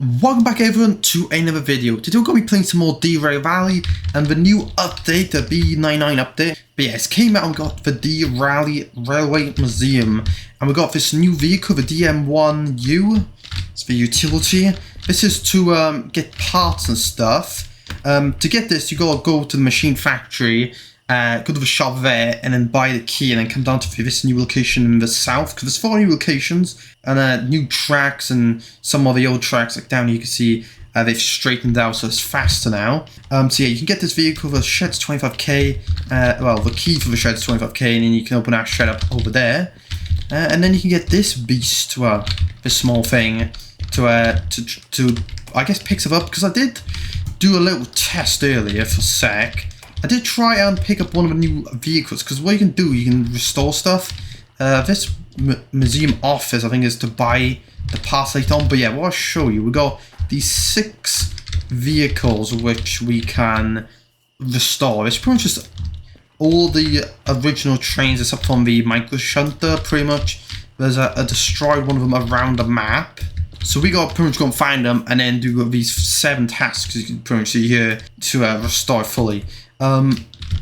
Welcome back everyone to another video. Today we're going to be playing some more Derail Valley and the new update, the B99 update. But yes, came out and got the Derail Railway Museum. And we got this new vehicle, the DM1U. It's the utility. This is to get parts and stuff. To get this, you gotta go to the machine factory, go to the shop there, and then buy the key, and then come down to this new location in the south, because there's 4 new locations, and new tracks, and some of the old tracks, like down here you can see, they've straightened out, so it's faster now. So yeah, you can get this vehicle, the shed's 25k, well, the key for the shed's 25k, and then you can open that shed up over there. And then you can get this beast, well, this small thing, to I guess pick stuff up, because I did do a little test earlier for sec. I did try and pick up one of the new vehicles, because what you can do, you can restore stuff. This museum office, I think, is to buy the parts later on. But yeah, what I'll show you, we got these 6 vehicles which we can restore. It's pretty much just all the original trains except from the micro shunter, pretty much. There's a destroyed one of them around the map. So we got to pretty much go and find them and then do these 7 tasks, you can pretty much see here, to restore fully.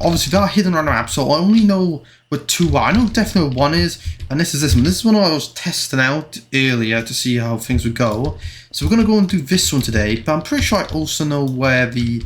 Obviously they're hidden around the map, so I only know what 2 are. I know definitely what 1 is, and this is this one. This is one I was testing out earlier to see how things would go. So we're going to go and do this one today, but I'm pretty sure I also know where the,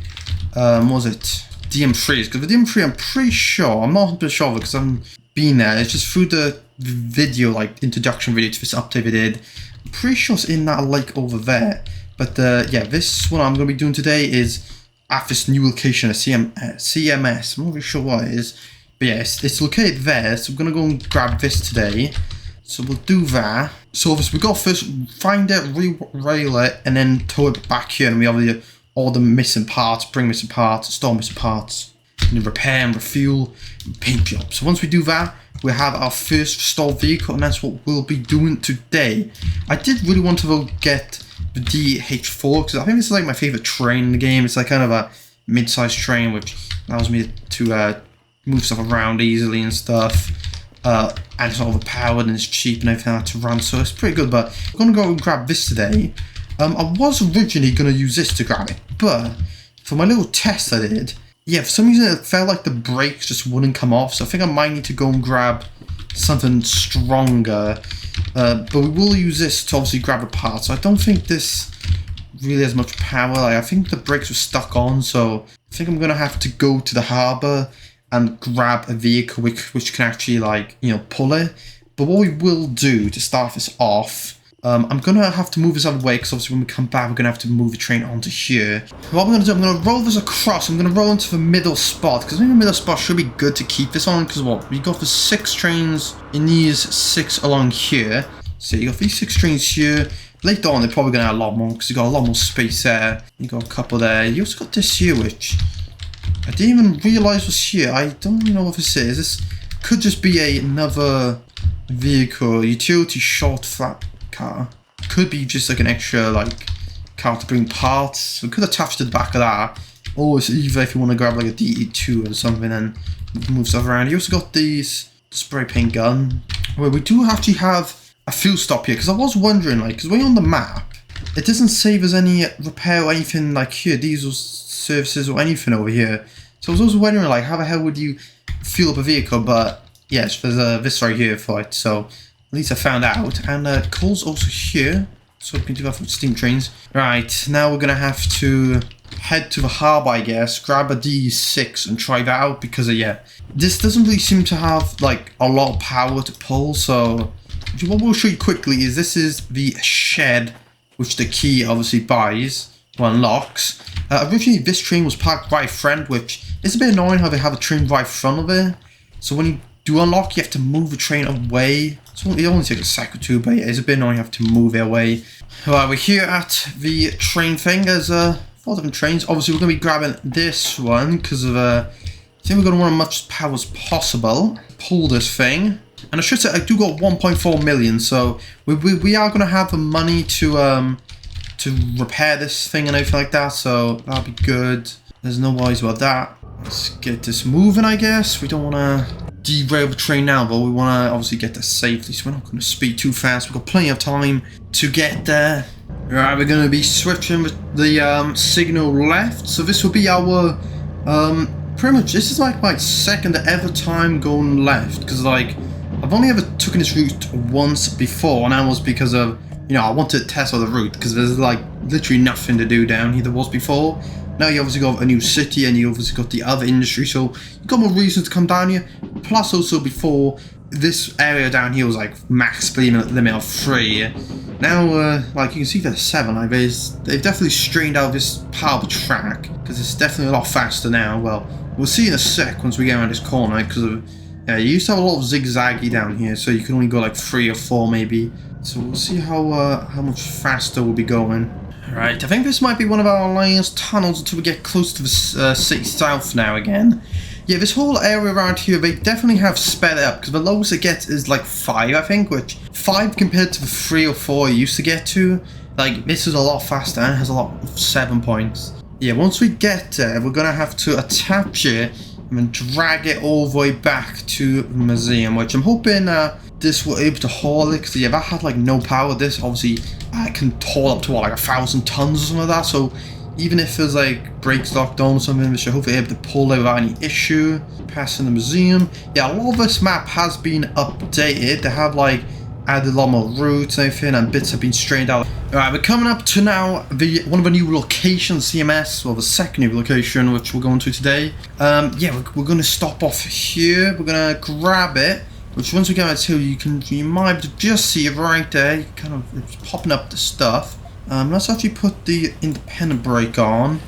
what was it, DM3 is, because the DM3 I'm pretty sure, I'm not 100% sure because I haven't been there, it's just through the video, like introduction video to this update we did. I'm pretty sure it's in that lake over there, but yeah, this one I'm going to be doing today is at this new location, a CMS, I'm not really sure what it is, but yeah, it's located there, so we're going to go and grab this today, so we'll do that. So obviously we got to first find it, re-rail it, and then tow it back here, and we have all the missing parts, bring missing parts, store missing parts, and then repair and refuel, and paint job. So once we do that, we have our first restored vehicle, and that's what we'll be doing today. I did really want to go get the DE6 because I think this is like my favorite train in the game. It's like kind of a mid-sized train which allows me to move stuff around easily and stuff, and it's not overpowered and it's cheap and everything like that to run, so it's pretty good. But I'm gonna go and grab this today. I was originally gonna use this to grab it, but for my little test I did, yeah, for some reason it felt like the brakes just wouldn't come off, so I think I might need to go and grab something stronger. But we will use this to obviously grab a part, so I don't think this really has much power. Like, I think the brakes were stuck on, so I think I'm going to have to go to the harbour and grab a vehicle which can actually, like, you know, pull it. But what we will do to start this off, I'm going to have to move this other way, because obviously when we come back we're going to have to move the train onto here. What I'm going to do, I'm going to roll this across, I'm going to roll into the middle spot, because I think the middle spot should be good to keep this on, because what, we got the 6 trains in these 6 along here. So you got these 6 trains here. Later on they're probably going to have a lot more, because you got a lot more space there. You got a couple there. You also got this here, which I didn't even realise was here. I don't know what this is. This could just be another vehicle, utility short flat car. Could be just like an extra like car to bring parts. We could attach to the back of that. Or it's either if you want to grab like a DE2 or something and move stuff around. You also got these spray paint gun. Well, we do actually have a fuel stop here, because I was wondering, like, because when you're on the map, it doesn't say there's any repair or anything like here, diesel services or anything over here. So I was also wondering, like, how the hell would you fuel up a vehicle? But yes, there's this right here for it, so at least I found out. And coal's also here, so we can do that from steam trains. Right, now we're gonna have to head to the harbour, I guess, grab a DE6 and try that out, because yeah, this doesn't really seem to have like a lot of power to pull. So what we'll show you quickly is this is the shed which the key obviously buys or unlocks. Originally this train was parked right in front, which is a bit annoying how they have a train right in front of it. So when you do unlock, you have to move the train away. So it only takes a sec or 2, but yeah, it's a bit annoying you have to move it away. Well, we're here at the train thing. There's 4 different trains. Obviously we're going to be grabbing this one because of I think we're going to want as much power as possible. Pull this thing. And I should say I do got 1.4 million, so we are going to have the money to repair this thing and everything like that, so that'll be good. There's no worries about that. Let's get this moving, I guess. We don't want to derail the train now, but we want to obviously get there safely, so we're not going to speed too fast. We've got plenty of time to get there. Right, we're going to be switching the signal left. So this will be our, pretty much, this is like my second ever time going left. Because like, I've only ever taken this route once before, and that was because of, you know, I wanted to test out the route. Because there's like literally nothing to do down here there was before. Now you obviously got a new city, and you obviously got the other industry, so you got more reasons to come down here. Plus also before, this area down here was like max speed limit of 3. Now, like you can see there's 7, like they've definitely strained out this part of the track, because it's definitely a lot faster now. Well, we'll see in a sec once we get around this corner, because you used to have a lot of zigzaggy down here, so you can only go like 3 or 4 maybe. So we'll see how much faster we'll be going. Right, I think this might be one of our last tunnels until we get close to the city south now again. Yeah, this whole area around here, they definitely have sped it up, because the lowest it gets is like 5, I think, which 5 compared to the 3 or 4 it used to get to, like, this is a lot faster and it has a lot of 7 points. Yeah, once we get there, we're going to have to attach it and then drag it all the way back to the museum, which I'm hoping this will be able to haul it, because yeah, that had like no power. This obviously can haul up to what, like 1,000 tons or something like that, so even if there's like brakes locked on or something, we should hopefully be able to pull it without any issue. Passing the museum. Yeah, a lot of this map has been updated. They have like added a lot more routes and everything, and bits have been strained out. Alright, we're coming up to now one of the new locations, CMS, well the second new location which we're going to today. Yeah, we're going to stop off here. We're going to grab it, which once we get out to you might just see it right there. Kind of it's popping up the stuff. Let's actually put the independent brake on.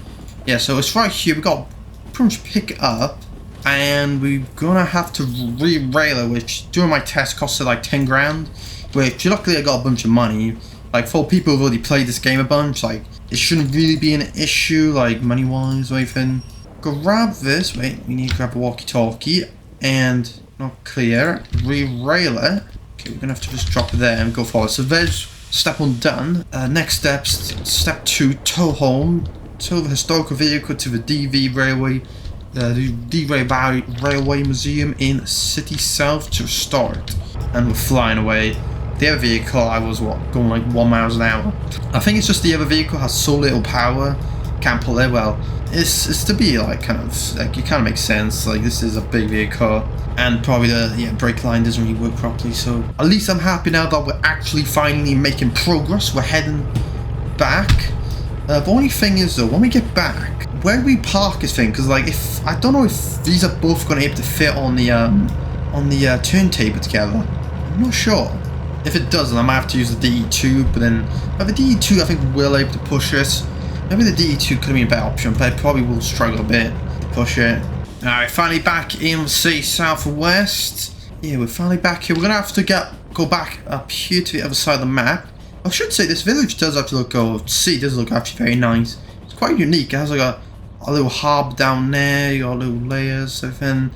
Yeah, so it's right here. We've got to pretty much pick it up, and we're gonna have to re-rail it, which during my test costed like 10 grand, which luckily I got a bunch of money. Like, for people who've already played this game a bunch, like, it shouldn't really be an issue, like, money-wise or anything. Grab this. Wait, we need to grab a walkie-talkie, and not clear. Re-rail it. Okay, we're gonna have to just drop it there and go forward. So there's step 1 done. Next steps, step 2, tow home. Tow the historical vehicle to the DV Railway, the Derail Valley Railway Museum in City South to restore it. And we're flying away. The other vehicle, I was going like 1 mile an hour. I think it's just the other vehicle has so little power, can't pull it. Well, it's to be like kind of like, it kind of makes sense. Like, this is a big vehicle, and probably the brake line doesn't really work properly. So at least I'm happy now that we're actually finally making progress. We're heading back. The only thing is though, when we get back, where do we park this thing? Because like, if I don't know if these are both going to be able to fit on the turntable together. I'm not sure. If it doesn't, I might have to use the DE2. But then the DE2, I think we're able to push this. Maybe the DE2 could have been a better option, but I probably will struggle a bit to push it. Alright, finally back in the city southwest. Yeah, we're finally back here. We're gonna have to go back up here to the other side of the map. I should say this village does actually look, does look actually very nice. It's quite unique. It has like a little hub down there. You got little layers, everything.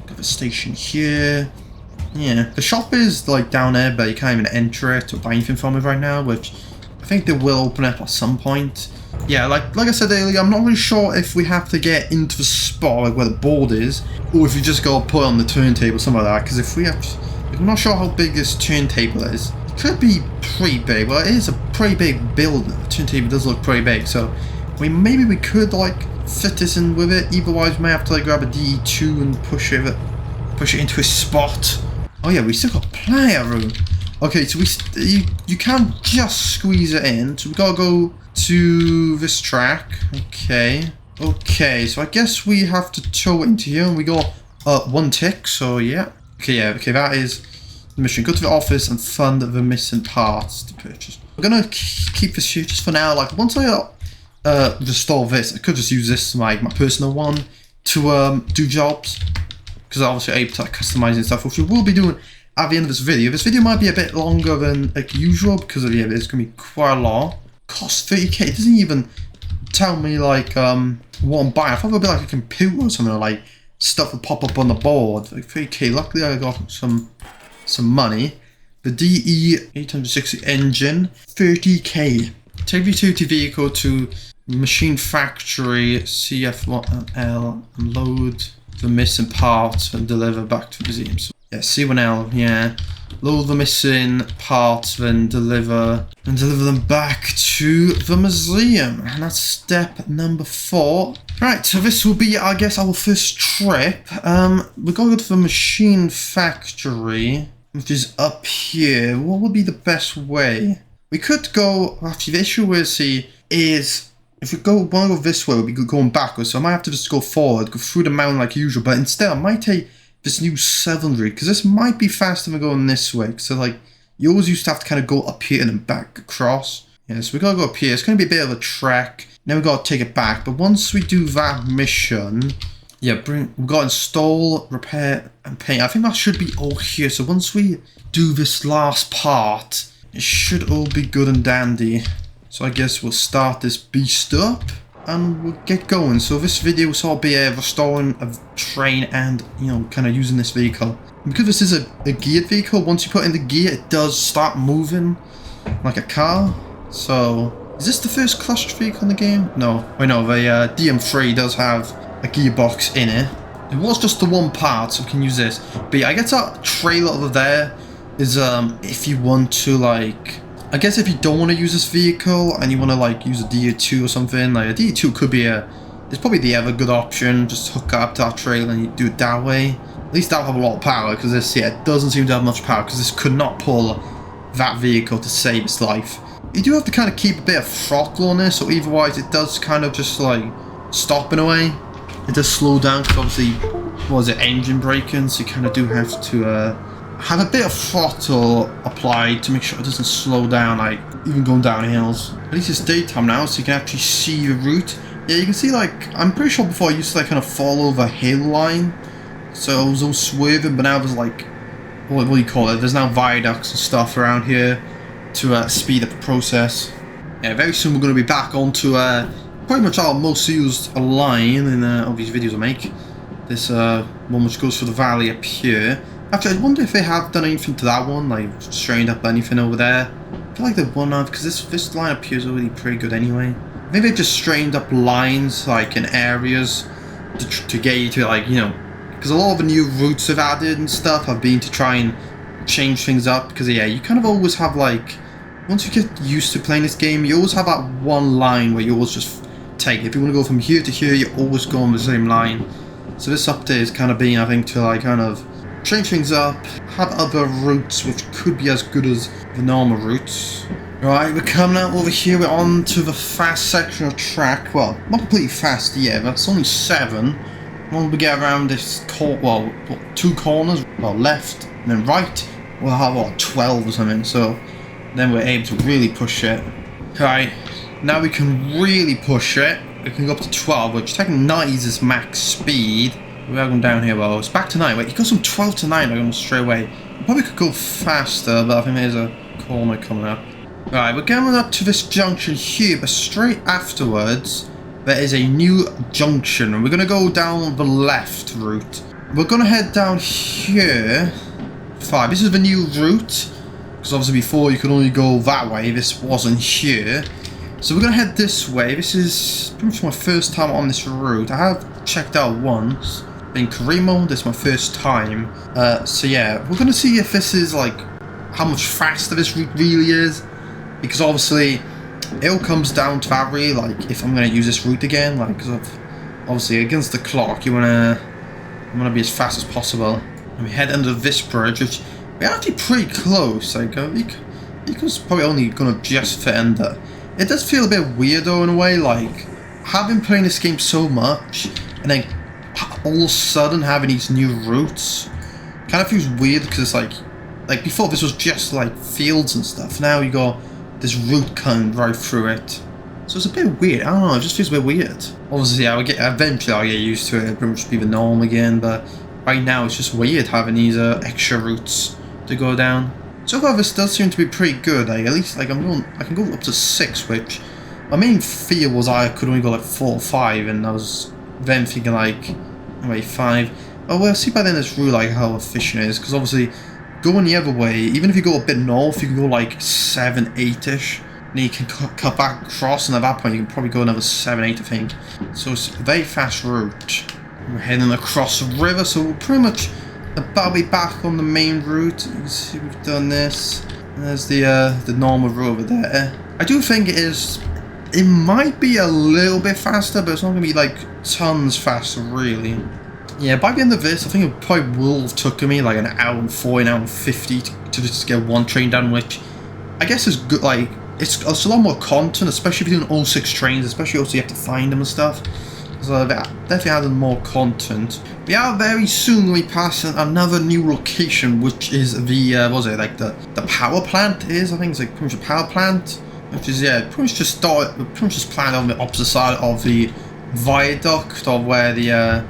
Got a station here. Yeah, the shop is like down there, but you can't even enter it or buy anything from it right now, which I think they will open up at some point. Yeah, like I said earlier, I'm not really sure if we have to get into the spot like where the board is, or if you just gotta put it on the turntable, something like that. Because if we have, I'm not sure how big this turntable is. It could be pretty big. Well, it is a pretty big build. The turntable does look pretty big, so maybe we could like fit this in with it. Otherwise, we may have to like grab a DE2 and push it into a spot. Oh yeah, we still got plenty of room. Okay, so you can't just squeeze it in, so we gotta go to this track. Okay, so I guess we have to tow it into here, and we got 1 tick, so yeah. Okay, that is the mission. Go to the office and fund the missing parts to purchase. We're gonna keep this here just for now. Like, once I restore this, I could just use this like my personal one to do jobs, because obviously I'm able to like, customize and stuff, which we will be doing at the end of this video. This video might be a bit longer than like usual, because of there's gonna be quite a lot. Cost 30k. It doesn't even tell me like what I'm buying. I thought it would be like a computer or something, or like stuff would pop up on the board. Like 30k. Luckily I got some money. The DE860 engine, 30k. Take the utility vehicle to machine factory CF1L and load the missing parts and deliver back to the museum. So Yeah, C1L, yeah. Load the missing parts, then deliver them back to the museum. And that's step number 4. Right, so this will be, I guess, our first trip. We're going to go to the machine factory, which is up here. What would be the best way? We could go, actually the issue is if we want to go this way, we'll be going backwards, so I might have to just go forward, go through the mountain like usual, but instead I might take this new southern route, because this might be faster than going this way, so like, you always used to have to kind of go up here and then back across. Yeah, so we gotta go up here, it's gonna be a bit of a trek, then we gotta take it back, but once we do that mission, yeah, we gotta install, repair, and paint. I think that should be all here, so once we do this last part, it should all be good and dandy. So I guess we'll start this beast up and we'll get going. So this video will be restoring a train and, you know, kind of using this vehicle. And because this is a geared vehicle, once you put in the gear, it does start moving like a car. So, is this the first clutched vehicle in the game? No. Wait, no, the DM3 does have a gearbox in it. It was just the one part, so we can use this. But yeah, I guess that trailer over there is if you want to, like, I guess if you don't want to use this vehicle and you want to like use a DE2 or something, like a DE2 could be it's probably the other good option. Just hook up to that trailer and you do it that way. At least that'll have a lot of power, because this, yeah, it doesn't seem to have much power, because this could not pull that vehicle to save its life. You do have to kind of keep a bit of throttle on this, or otherwise it does kind of just like stop in a way. It does slow down, because obviously, what is it, engine braking, so you kind of do have to have a bit of throttle applied to make sure it doesn't slow down, like even going down hills. At least it's daytime now, so you can actually see the route. Yeah, you can see, like, I'm pretty sure before I used to like kind of fall over a hill line, so I was all swerving, but now there's like, what do you call it? There's now viaducts and stuff around here to speed up the process. Yeah, very soon we're going to be back onto pretty much our most used line in all these videos I make. This one which goes through the valley up here. Actually, I wonder if they have done anything to that one, like strained up anything over there. I feel like they won't have, because this line up here is already pretty good anyway. I think they've just strained up lines, like in areas, to get you to, like, you know, because a lot of the new routes they've added and stuff have been to try and change things up, because yeah, you kind of always have, like, once you get used to playing this game, you always have that one line where you always just take it. If you want to go from here to here, you always go on the same line. So this update is kind of being, I think, to like kind of change things up, have other routes which could be as good as the normal routes. Right, we're coming out over here, we're on to the fast section of track. Well, not completely fast yet, but it's only 7. When we get around this well, 2 corners, well, left and then right, we'll have, what, 12 or something, so then we're able to really push it. Right, now we can really push it. We can go up to 12, which technically 9 is its max speed. We are going down here, well, it's back to 9. Wait, it goes from 12 to 9, almost straight away. We probably could go faster, but I think there's a corner coming up. Right, we're going up to this junction here, but straight afterwards, there is a new junction, and we're going to go down the left route. We're going to head down here. 5. This is the new route, because obviously before you could only go that way. This wasn't here. So we're going to head this way. This is pretty much my first time on this route. I have checked out once in Karimo. This is my first time. So yeah, we're going to see if this is like how much faster this route really is. Because obviously it all comes down to that really, like if I'm going to use this route again. Like, because obviously against the clock you want to be as fast as possible. And we head under this bridge, which we're actually pretty close. Like vehicle's probably only going to just fit under. It does feel a bit weird though in a way, like having playing this game so much and then all of a sudden having these new routes kind of feels weird, because it's like before this was just like fields and stuff. Now you got this route coming right through it, so it's a bit weird. I don't know, it just feels a bit weird. Obviously, eventually I'll get used to it. It'll pretty much be the norm again, but right now it's just weird having these extra routes to go down. So far this does seem to be pretty good. Like, at least like I can go up to 6, which my main fear was I could only go like 4 or 5, and I was then thinking like, wait, 5. Oh well, see by then it's really like how efficient it is, because obviously going the other way, even if you go a bit north, you can go like 7, 8ish. Then you can cut back across, and at that point you can probably go another 7, 8, I think. So it's a very fast route. We're heading across the river, so we'll pretty much about to be back on the main route. You can see we've done this. And there's the normal route over there. I do think it might be a little bit faster, but it's not going to be like tons faster, really. Yeah, by the end of this, I think it probably will have taken me like an hour and 40, an hour and 50 to just get one train done, which I guess is good. Like, it's a lot more content, especially if you're doing all 6 trains, especially also you have to find them and stuff. So that definitely added more content. We are very soon going to be passing another new location, which is the, what was it, like the power plant is? I think it's like pretty much a power plant. Which is, yeah, pretty much just planned on the opposite side of the viaduct of where the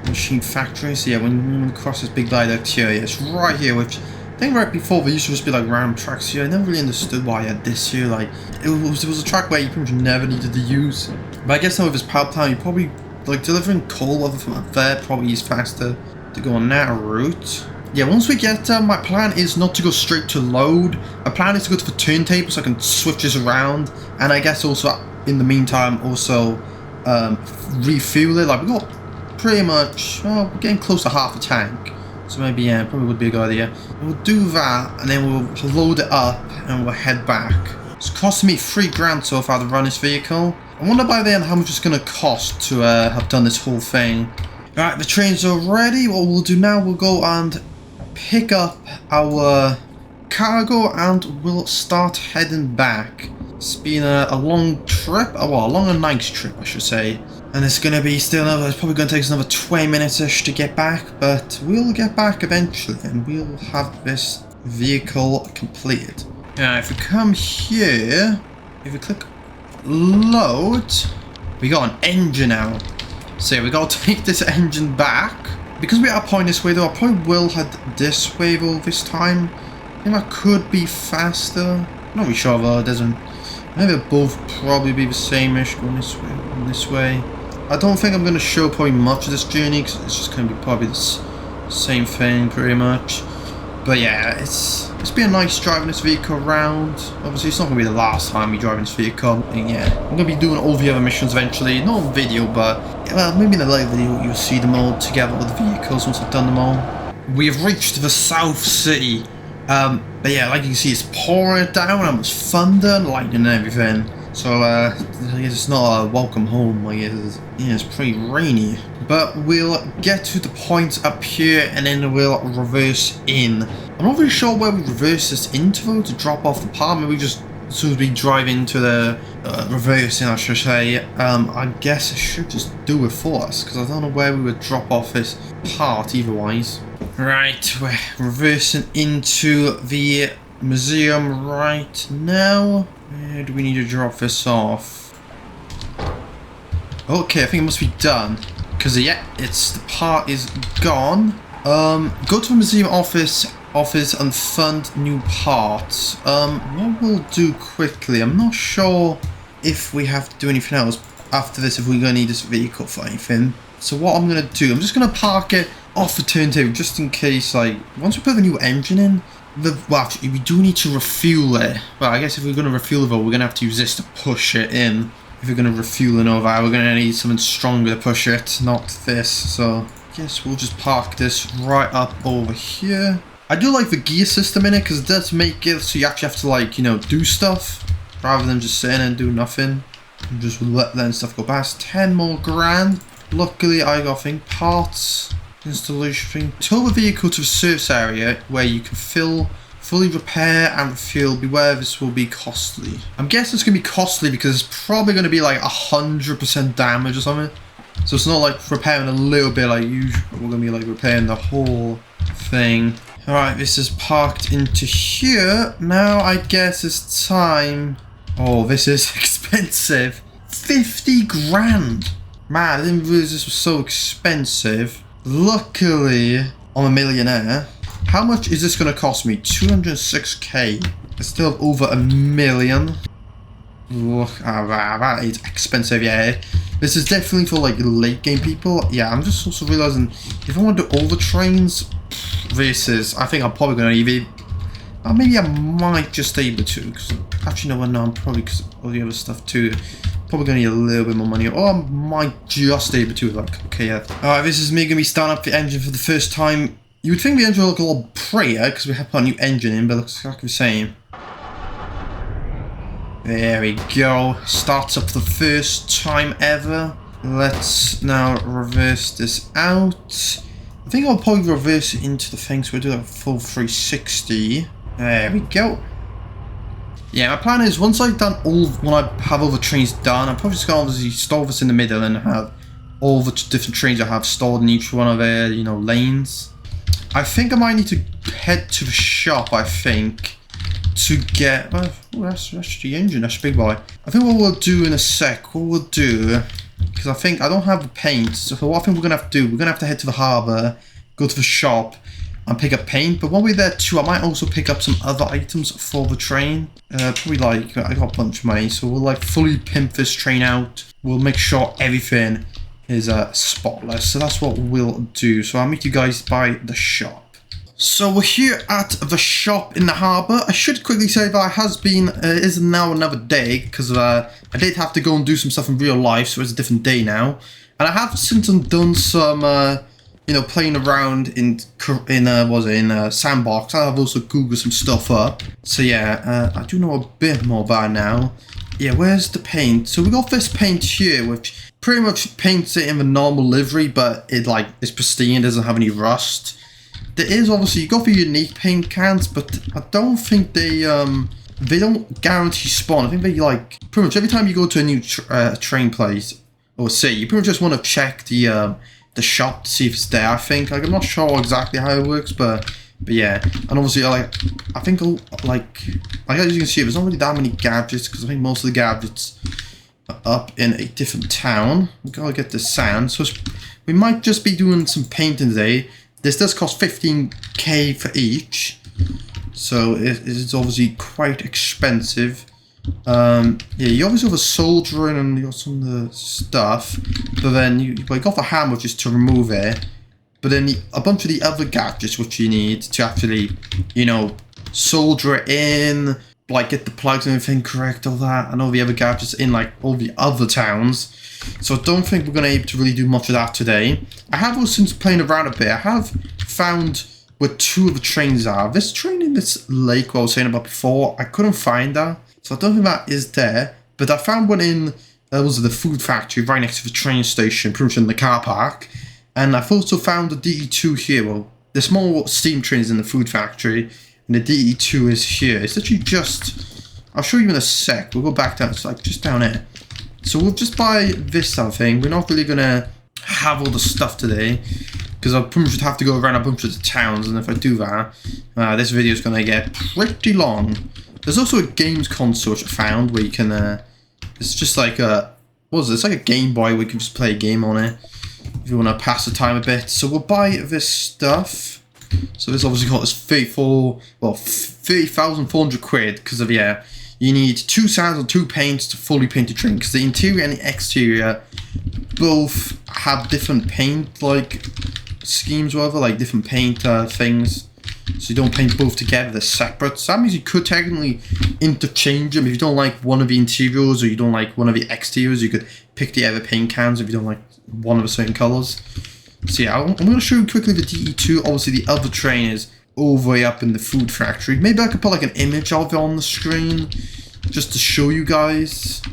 machine factory is. So yeah, when you cross this big viaduct here, yeah, it's right here, which I think right before there used to just be like random tracks here. I never really understood why I had this here. Like, it was a track where you pretty much never needed to use. But I guess now with this power plant, you probably, like, delivering coal over from up there probably is faster to go on that route. Yeah, once we get my plan is not to go straight to load. My plan is to go to the turntable so I can switch this around, and I guess also in the meantime also refuel it. Like, we got pretty much, well, we're getting close to half a tank, so maybe, yeah, probably would be a good idea. We'll do that, and then we'll load it up and we'll head back. It's costing me $3,000 so far to run this vehicle. I wonder by then how much it's going to cost to have done this whole thing. Alright, the trains are ready. What we'll do now, we'll go and pick up our cargo and we'll start heading back. It's been a long trip, well, a long and nice trip I should say, and it's going to be still another, it's probably going to take us another 20 minutes-ish to get back, but we'll get back eventually and we'll have this vehicle completed. Now if we come here, if we click load, we got an engine now. So yeah, we got to take this engine back. Because we are pointing this way though, I probably will head this way though this time. I think that could be faster. I'm not really sure though, it doesn't. Maybe they'll both probably be the same-ish going this way and this way. I don't think I'm going to show probably much of this journey because it's just going to be probably the same thing pretty much. But yeah, it's been nice driving this vehicle around. Obviously it's not going to be the last time we driving this vehicle. And yeah, I'm going to be doing all the other missions eventually. Not on video, but well, maybe in a later video you'll see them all together with the vehicles once I've done them all. We have reached the South City. But yeah, like you can see it's pouring down and it's thunder and lightning and everything. So it's not a welcome home, like it's pretty rainy. But we'll get to the point up here and then we'll reverse in. I'm not really sure where we reverse this into though to drop off the part. Maybe just as soon as we drive into the reversing, I should say, I guess it should just do it for us because I don't know where we would drop off this part eitherwise. Right, we're reversing into the museum right now. Where do we need to drop this off? Okay, I think it must be done. Because yeah, the part is gone. Go to the museum office and fund new parts. What we'll do quickly, I'm not sure if we have to do anything else after this, if we're going to need this vehicle for anything. So what I'm going to do, I'm just going to park it off the turntable just in case, like, once we put the new engine in, well, actually, we do need to refuel it. Well, I guess if we're going to refuel it, we're going to have to use this to push it in. If we're going to refuel it over, we're going to need something stronger to push it, not this. So, I guess we'll just park this right up over here. I do like the gear system in it, because it does make it so you actually have to, like, you know, do stuff, rather than just sitting and do nothing. And just let that stuff go past. 10 more grand. Luckily, I got, I think, parts. Installation thing. Tow the vehicle to the service area where you can fully repair and refuel. Beware, this will be costly. I'm guessing it's going to be costly because it's probably going to be like 100% damage or something. So it's not like repairing a little bit like usual. We're going to be like repairing the whole thing. Alright, this is parked into here. Now I guess it's time. Oh, this is expensive. 50 grand. Man, I didn't realize this was so expensive. Luckily, I'm a millionaire. How much is this going to cost me? 206k. It's still over $1 million. Look, that is expensive, yeah. This is definitely for like late game people. Yeah, I'm just also realizing if I want to do all the trains, I think I'm probably going to leave it. Maybe I might just stay with 2. Cause actually, no, I'm probably because of all the other stuff too. Probably gonna need a little bit more money, or I might just stay with 2. Like, okay, yeah. Alright, this is me gonna be starting up the engine for the first time You would think the engine would look a lot prettier because we have put a new engine in, but it looks exactly the same. There we go. Starts up for the first time ever. Let's now reverse this out. I think I'll probably reverse it into the thing, so we'll do a full 360. There we go. Yeah, my plan is once I've done when I have all the trains done, I'm probably just going to obviously store this in the middle and have all the different trains I have stored in each one of their, you know, lanes. I think I might need to head to the shop, I think, to get... Oh, that's the engine, that's a big boy. I think what we'll do in a sec, because I think I don't have the paint, so what I think we're going to have to do, we're going to have to head to the harbour, go to the shop, and pick up paint. But while we're there too, I might also pick up some other items for the train. Probably like, I got a bunch of money, so we'll like fully pimp this train out. We'll make sure everything is spotless, so that's what we'll do. So I'll meet you guys by the shop. So we're here at the shop in the harbour. I should quickly say that it is now another day, because I did have to go and do some stuff in real life, so it's a different day now. And I have since done some, you know, playing around in Sandbox. I've also googled some stuff up. So yeah, I do know a bit more about it now. Yeah, where's the paint? So we got this paint here, which pretty much paints it in the normal livery, but it like is pristine, doesn't have any rust. There is obviously, you got the unique paint cans, but I don't think they don't guarantee spawn. I think they like, pretty much every time you go to a new train place or city, you pretty much just want to check the shop to see if it's there. I think, like, I'm not sure exactly how it works, but yeah. And obviously, I think like as you can see, there's not really that many gadgets, because I think most of the gadgets are up in a different town. We gotta get the sand, so we might just be doing some painting today. This does cost 15k for each, so it is obviously quite expensive. Yeah, you obviously have a soldier and you got some of the stuff, but then you got the hammer just to remove it. But then a bunch of the other gadgets which you need to actually, you know, solder it in, like get the plugs and everything correct, all that, and all the other gadgets in like all the other towns. So I don't think we're going to be able to really do much of that today. I have also, since playing around a bit, I have found where two of the trains are. This train in this lake what I was saying about before, I couldn't find that. So I don't think that is there. But I found one in, was the food factory right next to the train station, pretty much in the car park. And I've also found the DE2 here. Well, the small steam train is in the food factory, and the DE2 is here. It's literally just, I'll show you in a sec. We'll go back down, it's like just down here. So we'll just buy this thing. We're not really going to have all the stuff today, because I'll pretty much have to go around a bunch of the towns, and if I do that, this video is going to get pretty long. There's also a games console which I found where you can, it's just like a, what is it? It's like a Game Boy where you can just play a game on it if you want to pass the time a bit. So we'll buy this stuff. So this obviously got us 30,400 quid, because of, yeah, you need 2 sands and 2 paints to fully paint the train, because the interior and the exterior both have different paint like schemes, whatever, like different paint things. So you don't paint both together, they're separate. So that means you could technically interchange them. If you don't like one of the interiors or you don't like one of the exteriors, you could pick the other paint cans if you don't like one of the certain colours. So yeah, I'm going to show you quickly the DE2. Obviously the other train is all the way up in the food factory. Maybe I could put like an image of it on the screen just to show you guys.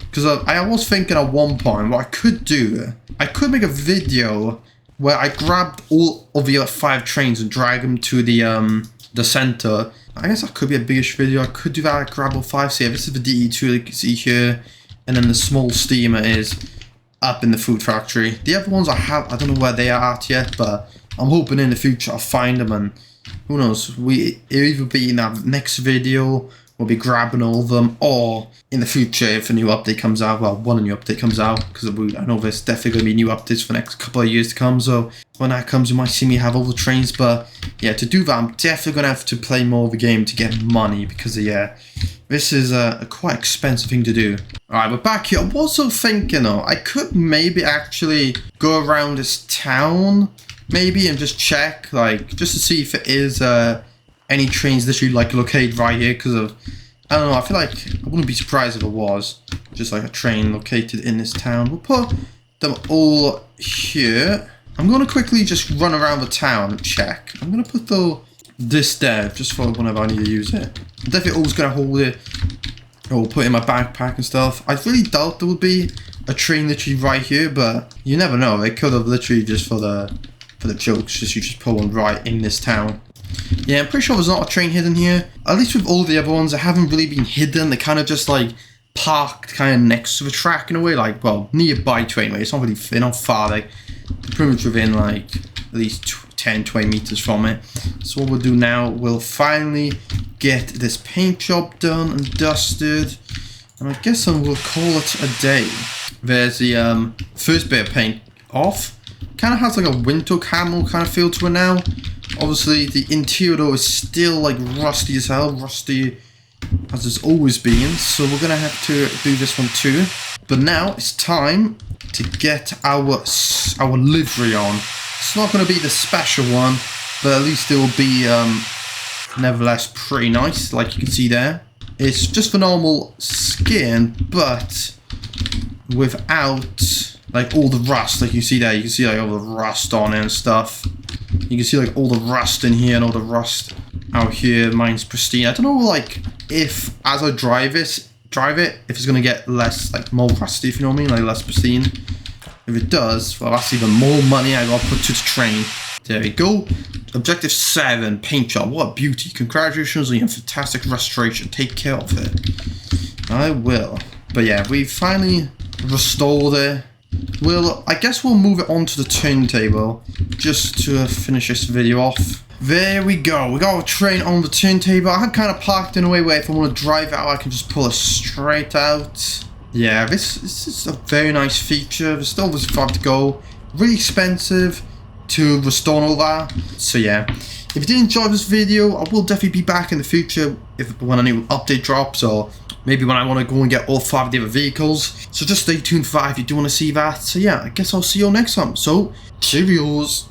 Because I was thinking at one point what I could do, I could make a video where I grabbed all of the other 5 trains and drag them to the center. I guess that could be a biggish video. I could do that. I grab all 5. So yeah, this is the DE2 that you can see here, and then the small steamer is up in the food factory. The other ones I don't know where they are at yet, but I'm hoping in the future I'll find them, and who knows, it'll either be in that next video, we'll be grabbing all of them, or in the future if a new update comes out, well, when a new update comes out, because I know there's definitely going to be new updates for the next couple of years to come, so when that comes you might see me have all the trains. But yeah, to do that I'm definitely going to have to play more of the game to get money, because yeah, this is a quite expensive thing to do. Alright, we're back here. I was also thinking, I could maybe actually go around this town, maybe, and just check, like, just to see if it is any trains literally like located right here, because of, I don't know, I feel like I wouldn't be surprised if it was just like a train located in this town. We'll put them all here. I'm going to quickly just run around the town and check. I'm going to put this there just for whenever I need to use it. I'm definitely always going to hold it or put it in my backpack and stuff. I really doubt there would be a train literally right here, but you never know. They could have literally just for the jokes, you just put one right in this town. Yeah, I'm pretty sure there's not a train hidden here. At least with all the other ones, they haven't really been hidden. They're kind of just like parked kind of next to the track in a way, like, well, nearby to anyway. It's not really, they're not far, like, they're pretty much within like at least 10-20 meters from it. So what we'll do now, we'll finally get this paint job done and dusted, and I guess I will call it a day. There's the first bit of paint off. Kind of has like a winter camel kind of feel to it now. Obviously the interior though is still like rusty as hell, rusty as it's always been, so we're gonna have to do this one too. But now it's time to get our livery on. It's not gonna be the special one, but at least it will be nevertheless pretty nice, like you can see there. It's just the normal skin, but without like all the rust, like you see there. You can see like all the rust on it and stuff. You can see like all the rust in here and all the rust out here. Mine's pristine. I don't know like if as I drive it, if it's gonna get less like more rusty, if you know what I mean, like less pristine. If it does, well, that's even more money I gotta put to the train. There we go. Objective 7, paint job. What a beauty. Congratulations on your fantastic restoration. Take care of it. I will. But yeah, we finally restored it. I guess we'll move it onto the turntable just to finish this video off. There we go. We got a train on the turntable. I had kind of parked in a way where if I want to drive out, I can just pull it straight out. Yeah, this is a very nice feature. There's still this far to go. Really expensive to restore all that. So yeah, if you did enjoy this video, I will definitely be back in the future when a new update drops, or maybe when I want to go and get all 5 of the other vehicles. So just stay tuned for that if you do want to see that. So yeah, I guess I'll see you all next time. So cheerios.